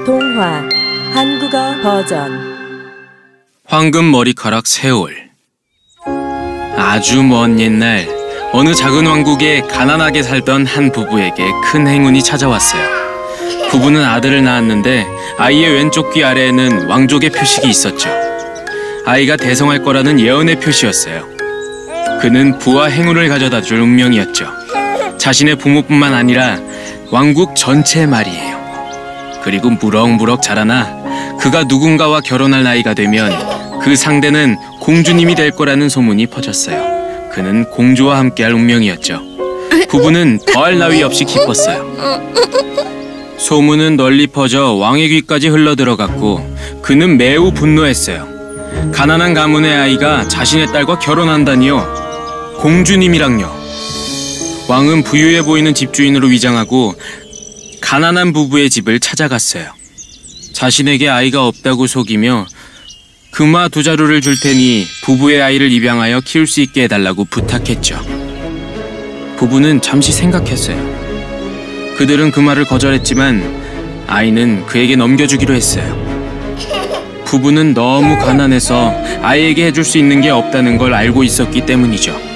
동화 한국어 버전. 황금 머리카락 세월. 아주 먼 옛날 어느 작은 왕국에 가난하게 살던 한 부부에게 큰 행운이 찾아왔어요. 부부는 아들을 낳았는데 아이의 왼쪽 귀 아래에는 왕족의 표식이 있었죠. 아이가 대성할 거라는 예언의 표시였어요. 그는 부와 행운을 가져다 줄 운명이었죠. 자신의 부모뿐만 아니라 왕국 전체 말이에요. 그리고 무럭무럭 자라나 그가 누군가와 결혼할 나이가 되면 그 상대는 공주님이 될 거라는 소문이 퍼졌어요. 그는 공주와 함께할 운명이었죠. 부부는 더할 나위 없이 기뻤어요. 소문은 널리 퍼져 왕의 귀까지 흘러들어갔고 그는 매우 분노했어요. 가난한 가문의 아이가 자신의 딸과 결혼한다니요. 공주님이랑요. 왕은 부유해 보이는 집주인으로 위장하고 가난한 부부의 집을 찾아갔어요. 자신에게 아이가 없다고 속이며 금화 2자루를 줄 테니 부부의 아이를 입양하여 키울 수 있게 해달라고 부탁했죠. 부부는 잠시 생각했어요. 그들은 그 말을 거절했지만 아이는 그에게 넘겨주기로 했어요. 부부는 너무 가난해서 아이에게 해줄 수 있는 게 없다는 걸 알고 있었기 때문이죠.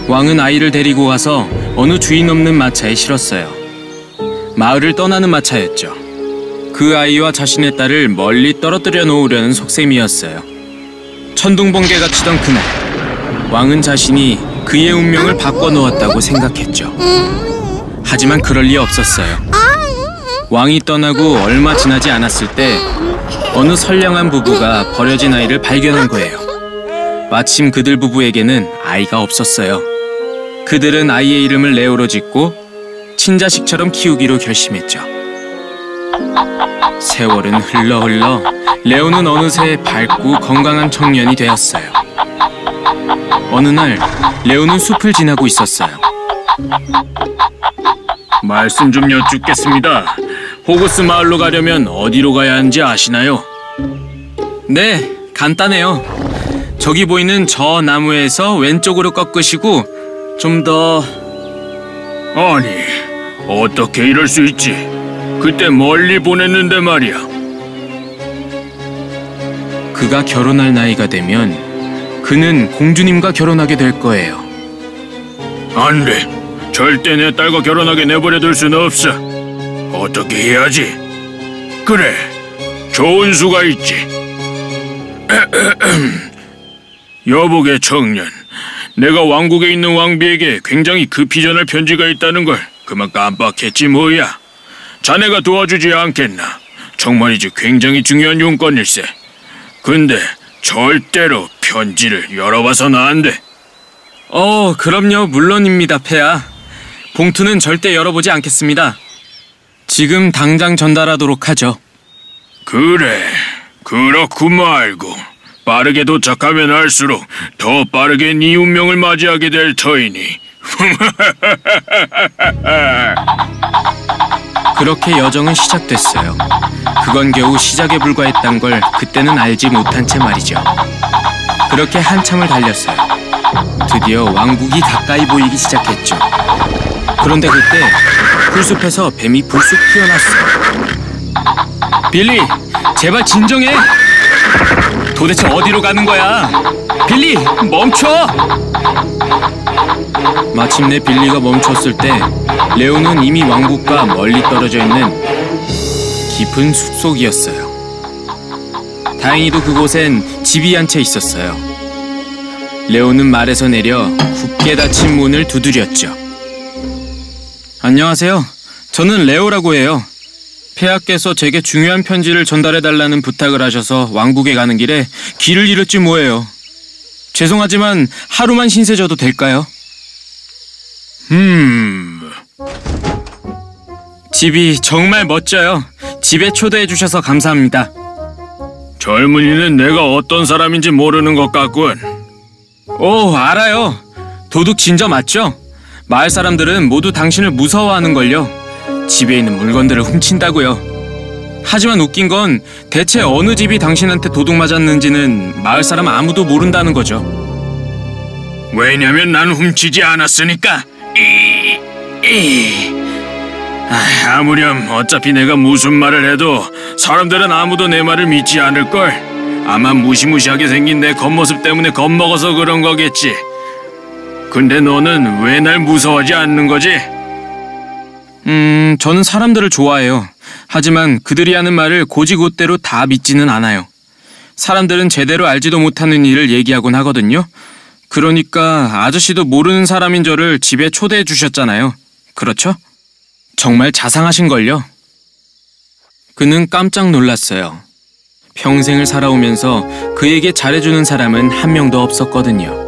왕은 아이를 데리고 가서 어느 주인 없는 마차에 실었어요. 마을을 떠나는 마차였죠. 그 아이와 자신의 딸을 멀리 떨어뜨려 놓으려는 속셈이었어요. 천둥번개가 치던 그날, 왕은 자신이 그의 운명을 바꿔놓았다고 생각했죠. 하지만 그럴 리 없었어요. 왕이 떠나고 얼마 지나지 않았을 때 어느 선량한 부부가 버려진 아이를 발견한 거예요. 마침 그들 부부에게는 아이가 없었어요. 그들은 아이의 이름을 레오로 짓고 친자식처럼 키우기로 결심했죠. 세월은 흘러 레오는 어느새 밝고 건강한 청년이 되었어요. 어느 날 레오는 숲을 지나고 있었어요. 말씀 좀 여쭙겠습니다. 호그스 마을로 가려면 어디로 가야 하는지 아시나요? 네, 간단해요. 저기 보이는 저 나무에서 왼쪽으로 꺾으시고 좀 더... 아니, 어떻게 이럴 수 있지? 그때 멀리 보냈는데 말이야. 그가 결혼할 나이가 되면 그는 공주님과 결혼하게 될 거예요. 안 돼. 절대 내 딸과 결혼하게 내버려둘 수는 없어. 어떻게 해야지? 그래, 좋은 수가 있지. 여복의 청년, 내가 왕국에 있는 왕비에게 굉장히 급히 전할 편지가 있다는 걸 그만 깜빡했지 뭐야. 자네가 도와주지 않겠나? 정말이지 굉장히 중요한 용건일세. 근데 절대로 편지를 열어봐서는 안 돼. 그럼요. 물론입니다, 폐하. 봉투는 절대 열어보지 않겠습니다. 지금 당장 전달하도록 하죠. 그래, 그렇고 말고 빠르게 도착하면 할수록 더 빠르게 네 운명을 맞이하게 될 터이니. 그렇게 여정은 시작됐어요. 그건 겨우 시작에 불과했단 걸 그때는 알지 못한 채 말이죠. 그렇게 한참을 달렸어요. 드디어 왕국이 가까이 보이기 시작했죠. 그런데 그때 풀숲에서 뱀이 불쑥 튀어났어요. 빌리, 제발 진정해! 도대체 어디로 가는 거야? 빌리, 멈춰! 마침내 빌리가 멈췄을 때 레오는 이미 왕국과 멀리 떨어져 있는 깊은 숲속이었어요. 다행히도 그곳엔 집이 한 채 있었어요. 레오는 말에서 내려 굳게 닫힌 문을 두드렸죠. 안녕하세요. 저는 레오라고 해요. 폐하께서 제게 중요한 편지를 전달해달라는 부탁을 하셔서 왕국에 가는 길에 길을 잃었지 뭐예요. 죄송하지만 하루만 신세져도 될까요? 집이 정말 멋져요. 집에 초대해 주셔서 감사합니다. 젊은이는 내가 어떤 사람인지 모르는 것 같군. 알아요. 도둑 진저 맞죠? 마을 사람들은 모두 당신을 무서워하는걸요. 집에 있는 물건들을 훔친다고요. 하지만 웃긴 건 대체 어느 집이 당신한테 도둑 맞았는지는 마을 사람 아무도 모른다는 거죠. 왜냐면 난 훔치지 않았으니까. 아무렴 어차피 내가 무슨 말을 해도 사람들은 아무도 내 말을 믿지 않을걸. 아마 무시무시하게 생긴 내 겉모습 때문에 겁먹어서 그런 거겠지. 근데 너는 왜 날 무서워하지 않는 거지? 저는 사람들을 좋아해요. 하지만 그들이 하는 말을 곧이곧대로 다 믿지는 않아요. 사람들은 제대로 알지도 못하는 일을 얘기하곤 하거든요. 그러니까 아저씨도 모르는 사람인 저를 집에 초대해 주셨잖아요. 그렇죠? 정말 자상하신걸요? 그는 깜짝 놀랐어요. 평생을 살아오면서 그에게 잘해주는 사람은 한 명도 없었거든요.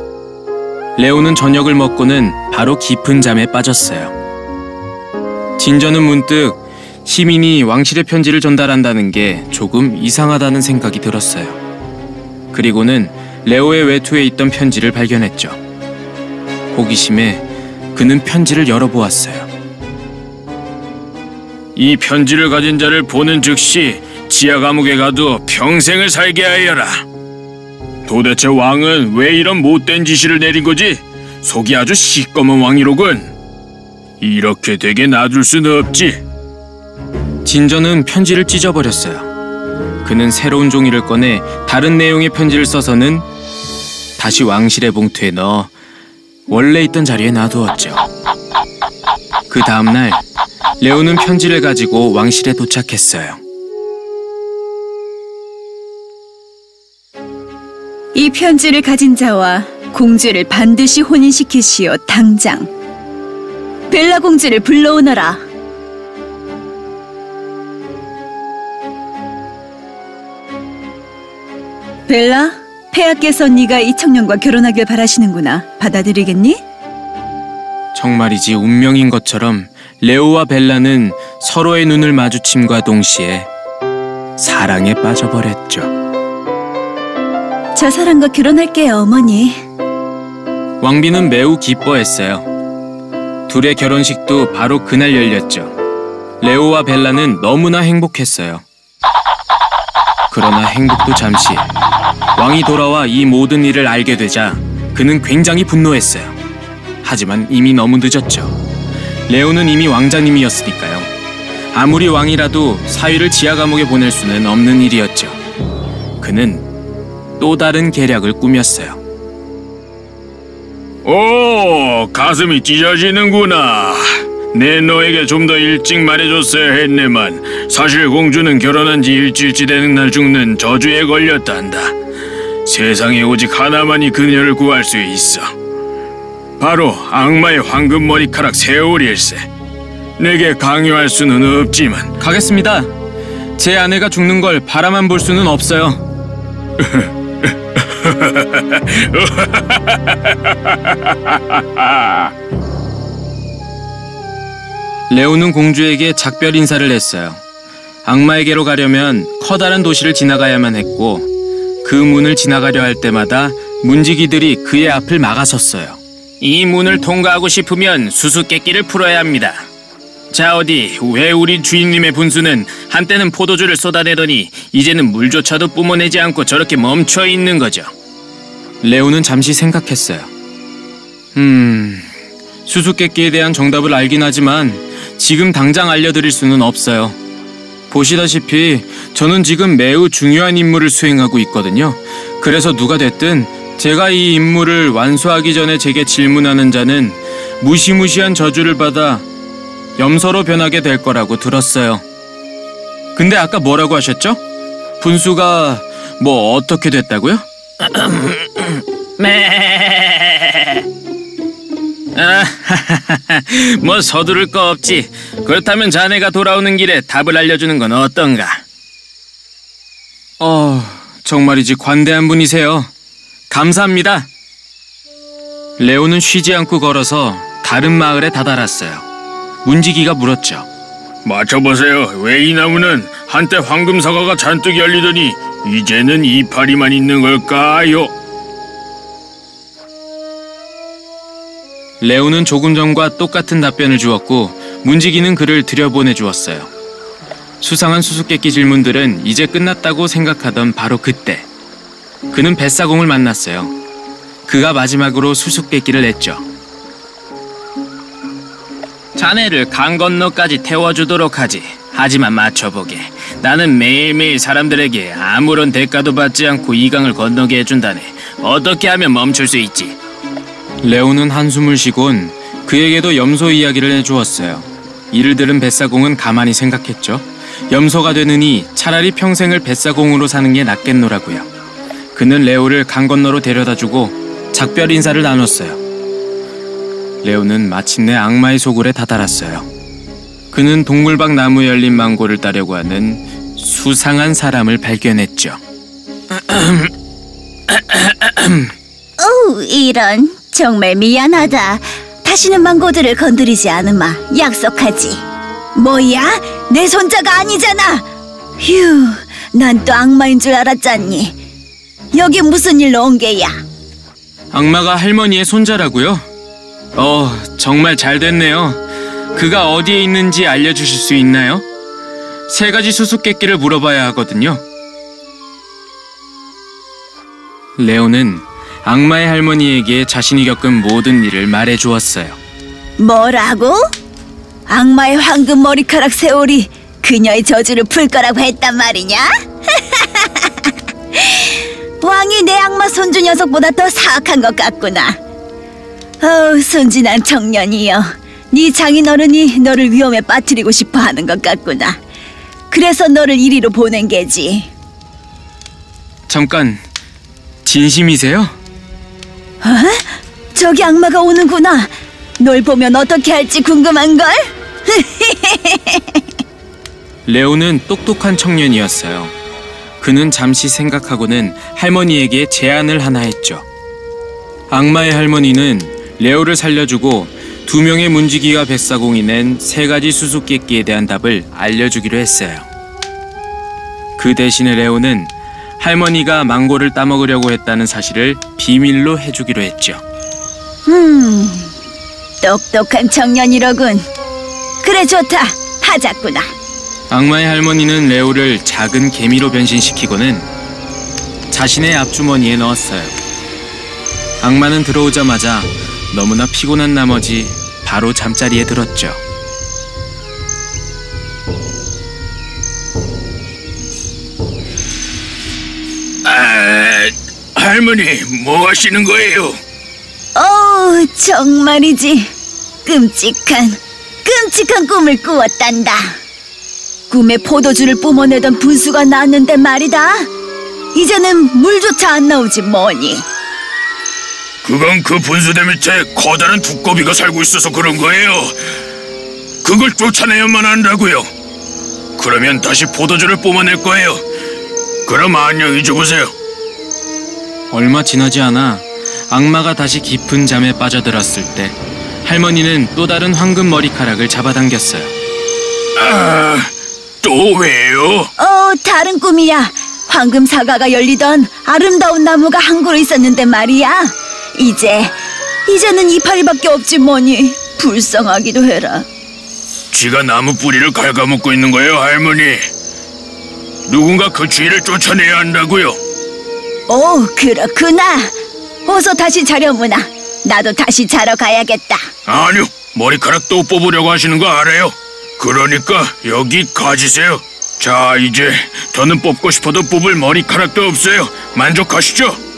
레오는 저녁을 먹고는 바로 깊은 잠에 빠졌어요. 진저는 문득 시민이 왕실의 편지를 전달한다는 게 조금 이상하다는 생각이 들었어요. 그리고는 레오의 외투에 있던 편지를 발견했죠. 호기심에 그는 편지를 열어보았어요. 이 편지를 가진 자를 보는 즉시 지하 감옥에 가도 평생을 살게 하여라. 도대체 왕은 왜 이런 못된 지시를 내린 거지? 속이 아주 시꺼먼 왕이로군. 이렇게 되게 놔둘 수는 없지. 진저는 편지를 찢어버렸어요. 그는 새로운 종이를 꺼내 다른 내용의 편지를 써서는 다시 왕실의 봉투에 넣어 원래 있던 자리에 놔두었죠. 그 다음날 레오는 편지를 가지고 왕실에 도착했어요. 이 편지를 가진 자와 공주를 반드시 혼인시키시오. 당장 벨라 공주를 불러오너라. 벨라, 폐하께서 네가 이 청년과 결혼하길 바라시는구나. 받아들이겠니? 정말이지 운명인 것처럼 레오와 벨라는 서로의 눈을 마주침과 동시에 사랑에 빠져버렸죠. 저 사람과 결혼할게요, 어머니. 왕비는 매우 기뻐했어요. 둘의 결혼식도 바로 그날 열렸죠. 레오와 벨라는 너무나 행복했어요. 그러나 행복도 잠시. 왕이 돌아와 이 모든 일을 알게 되자 그는 굉장히 분노했어요. 하지만 이미 너무 늦었죠. 레오는 이미 왕자님이었으니까요. 아무리 왕이라도 사위를 지하 감옥에 보낼 수는 없는 일이었죠. 그는 또 다른 계략을 꾸몄어요. 오, 가슴이 찢어지는구나. 내 너에게 좀 더 일찍 말해줬어야 했네만 사실 공주는 결혼한 지 일주일째 되는 날 죽는 저주에 걸렸단다. 세상에 오직 하나만이 그녀를 구할 수 있어. 바로 악마의 황금 머리카락 세월일세. 내게 강요할 수는 없지만. 가겠습니다. 제 아내가 죽는 걸 바라만 볼 수는 없어요. 레오는 공주에게 작별 인사를 했어요. 악마에게로 가려면 커다란 도시를 지나가야만 했고 그 문을 지나가려 할 때마다 문지기들이 그의 앞을 막아섰어요. 이 문을 통과하고 싶으면 수수께끼를 풀어야 합니다. 자, 어디 왜 우리 주인님의 분수는 한때는 포도주를 쏟아내더니 이제는 물조차도 뿜어내지 않고 저렇게 멈춰 있는 거죠? 레오는 잠시 생각했어요. 수수께끼에 대한 정답을 알긴 하지만 지금 당장 알려드릴 수는 없어요. 보시다시피 저는 지금 매우 중요한 임무를 수행하고 있거든요. 그래서 누가 됐든 제가 이 임무를 완수하기 전에 제게 질문하는 자는 무시무시한 저주를 받아 염소로 변하게 될 거라고 들었어요. 근데 아까 뭐라고 하셨죠? 분수가 뭐 어떻게 됐다고요? 뭐 서두를 거 없지. 그렇다면 자네가 돌아오는 길에 답을 알려주는 건 어떤가? 정말이지 관대한 분이세요. 감사합니다. 레오는 쉬지 않고 걸어서 다른 마을에 다다랐어요. 문지기가 물었죠. 맞춰보세요. 왜 이 나무는 한때 황금 사과가 잔뜩 열리더니 이제는 이파리만 있는 걸까요? 레오는 조금 전과 똑같은 답변을 주었고 문지기는 그를 들여보내주었어요. 수상한 수수께끼 질문들은 이제 끝났다고 생각하던 바로 그때 그는 뱃사공을 만났어요. 그가 마지막으로 수수께끼를 냈죠. 자네를 강 건너까지 태워주도록 하지. 하지만 맞춰보게. 나는 매일매일 사람들에게 아무런 대가도 받지 않고 이 강을 건너게 해준다네. 어떻게 하면 멈출 수 있지? 레오는 한숨을 쉬곤 그에게도 염소 이야기를 해주었어요. 이를 들은 뱃사공은 가만히 생각했죠. 염소가 되느니 차라리 평생을 뱃사공으로 사는 게 낫겠노라고요. 그는 레오를 강 건너로 데려다주고 작별 인사를 나눴어요. 레오는 마침내 악마의 소굴에 다다랐어요. 그는 동물박 나무에 열린 망고를 따려고 하는 수상한 사람을 발견했죠. 이런. 정말 미안하다. 다시는 망고들을 건드리지 않으마. 약속하지. 뭐야? 내 손자가 아니잖아. 휴, 난 또 악마인 줄 알았잖니. 여기 무슨 일로 온 게야? 악마가 할머니의 손자라고요? 정말 잘 됐네요. 그가 어디에 있는지 알려주실 수 있나요? 3가지 수수께끼를 물어봐야 하거든요. 레오는 악마의 할머니에게 자신이 겪은 모든 일을 말해주었어요. 뭐라고? 악마의 황금 머리카락 세월이 그녀의 저주를 풀 거라고 했단 말이냐? 왕이 내 악마 손주 녀석보다 더 사악한 것 같구나. 순진한 청년이여. 네 장인어른이 너를 위험에 빠뜨리고 싶어 하는 것 같구나. 그래서 너를 이리로 보낸 게지. 잠깐, 진심이세요? 저기 악마가 오는구나. 널 보면 어떻게 할지 궁금한걸? 레오는 똑똑한 청년이었어요. 그는 잠시 생각하고는 할머니에게 제안을 하나 했죠. 악마의 할머니는 레오를 살려주고 2명의 문지기와 뱃사공이 낸 3가지 수수께끼에 대한 답을 알려주기로 했어요. 그 대신에 레오는 할머니가 망고를 따먹으려고 했다는 사실을 비밀로 해주기로 했죠. 똑똑한 청년이로군. 그래, 좋다. 하자꾸나. 악마의 할머니는 레오를 작은 개미로 변신시키고는 자신의 앞주머니에 넣었어요. 악마는 들어오자마자 너무나 피곤한 나머지 바로 잠자리에 들었죠. 할머니, 뭐 하시는 거예요? 정말이지. 끔찍한 꿈을 꾸었단다. 꿈에 포도주를 뿜어내던 분수가 나왔는데 말이다. 이제는 물조차 안 나오지 뭐니. 그건 그 분수대 밑에 커다란 두꺼비가 살고 있어서 그런 거예요. 그걸 쫓아내야만 한다고요. 그러면 다시 포도주를 뿜어낼 거예요. 그럼 안녕히 주무세요. 얼마 지나지 않아 악마가 다시 깊은 잠에 빠져들었을 때 할머니는 또 다른 황금 머리카락을 잡아당겼어요. 또 왜요? 다른 꿈이야. 황금 사과가 열리던 아름다운 나무가 한 그루 있었는데 말이야. 이제는 이파리밖에 없지 뭐니. 불쌍하기도 해라. 쥐가 나무 뿌리를 갉아먹고 있는 거예요, 할머니. 누군가 그 쥐를 쫓아내야 한다고요. 그렇구나. 어서 다시 자려무나. 나도 다시 자러 가야겠다. 아니요, 머리카락 또 뽑으려고 하시는 거 알아요. 그러니까 여기 가지세요. 자, 이제 더는 뽑고 싶어도 뽑을 머리카락도 없어요. 만족하시죠?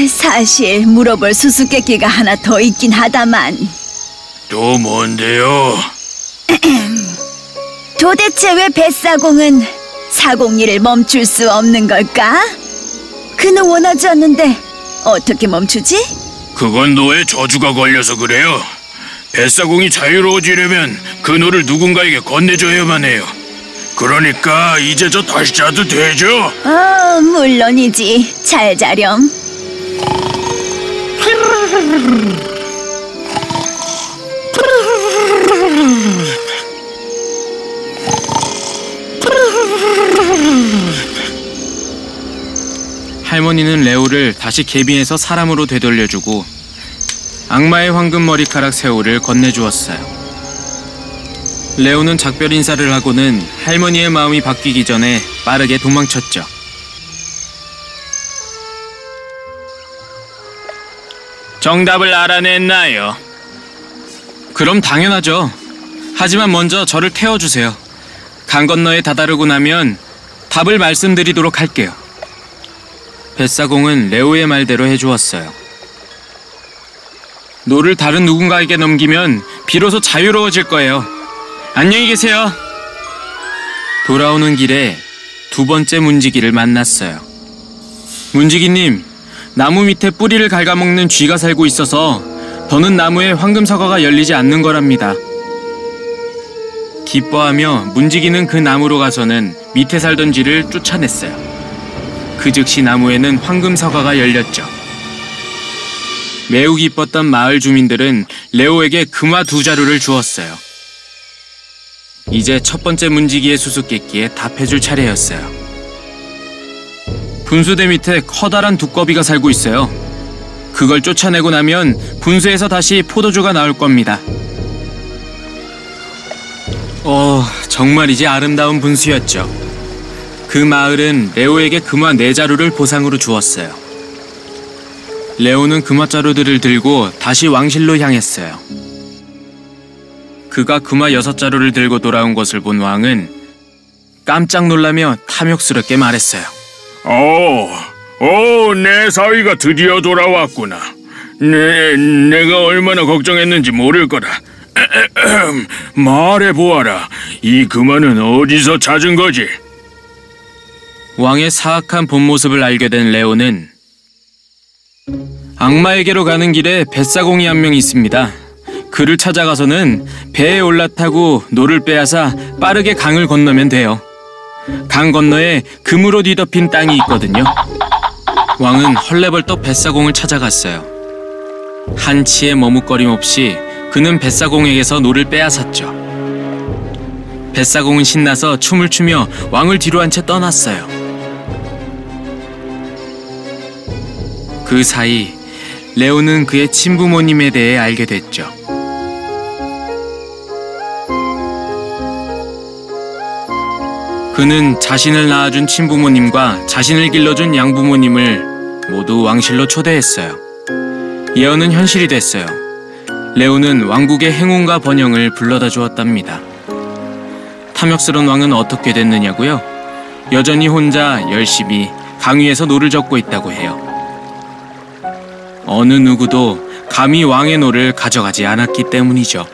사실 물어볼 수수께끼가 하나 더 있긴 하다만. 또 뭔데요? 도대체 왜 뱃사공은 사공리를 멈출 수 없는 걸까? 그는 원하지 않는데 어떻게 멈추지? 그건 너의 저주가 걸려서 그래요. 뱃사공이 자유로워지려면 그노를 누군가에게 건네줘야만 해요. 그러니까 이제 저 다시 자도 되죠? 물론이지. 잘 자렴. 할머니는 레오를 다시 개미에서 사람으로 되돌려주고 악마의 황금 머리카락 세오를 건네주었어요. 레오는 작별 인사를 하고는 할머니의 마음이 바뀌기 전에 빠르게 도망쳤죠. 정답을 알아냈나요? 그럼 당연하죠. 하지만 먼저 저를 태워주세요. 강 건너에 다다르고 나면 답을 말씀드리도록 할게요. 뱃사공은 레오의 말대로 해주었어요. 노를 다른 누군가에게 넘기면 비로소 자유로워질 거예요. 안녕히 계세요. 돌아오는 길에 두 번째 문지기를 만났어요. 문지기님, 나무 밑에 뿌리를 갉아먹는 쥐가 살고 있어서 더는 나무에 황금사과가 열리지 않는 거랍니다. 기뻐하며 문지기는 그 나무로 가서는 밑에 살던 쥐를 쫓아냈어요. 그 즉시 나무에는 황금사과가 열렸죠. 매우 기뻤던 마을 주민들은 레오에게 금화 2자루를 주었어요. 이제 첫 번째 문지기의 수수께끼에 답해줄 차례였어요. 분수대 밑에 커다란 두꺼비가 살고 있어요. 그걸 쫓아내고 나면 분수에서 다시 포도주가 나올 겁니다. 정말이지 아름다운 분수였죠. 그 마을은 레오에게 금화 4자루를 보상으로 주었어요. 레오는 금화자루들을 들고 다시 왕실로 향했어요. 그가 금화 6자루를 들고 돌아온 것을 본 왕은 깜짝 놀라며 탐욕스럽게 말했어요. 내 사위가 드디어 돌아왔구나. 내가 얼마나 걱정했는지 모를 거다. 말해보아라. 이 금화는 어디서 찾은 거지? 왕의 사악한 본 모습을 알게 된 레오는 악마에게로 가는 길에 뱃사공이 한 명 있습니다. 그를 찾아가서는 배에 올라타고 노를 빼앗아 빠르게 강을 건너면 돼요. 강 건너에 금으로 뒤덮인 땅이 있거든요. 왕은 헐레벌떡 뱃사공을 찾아갔어요. 한치의 머뭇거림 없이 그는 뱃사공에게서 노를 빼앗았죠. 뱃사공은 신나서 춤을 추며 왕을 뒤로 한 채 떠났어요. 그 사이 레오는 그의 친부모님에 대해 알게 됐죠. 그는 자신을 낳아준 친부모님과 자신을 길러준 양부모님을 모두 왕실로 초대했어요. 예언은 현실이 됐어요. 레오는 왕국의 행운과 번영을 불러다 주었답니다. 탐욕스러운 왕은 어떻게 됐느냐고요? 여전히 혼자 열심히 강 위에서 노를 젓고 있다고 해요. 어느 누구도 감히 왕의 노를 가져가지 않았기 때문이죠.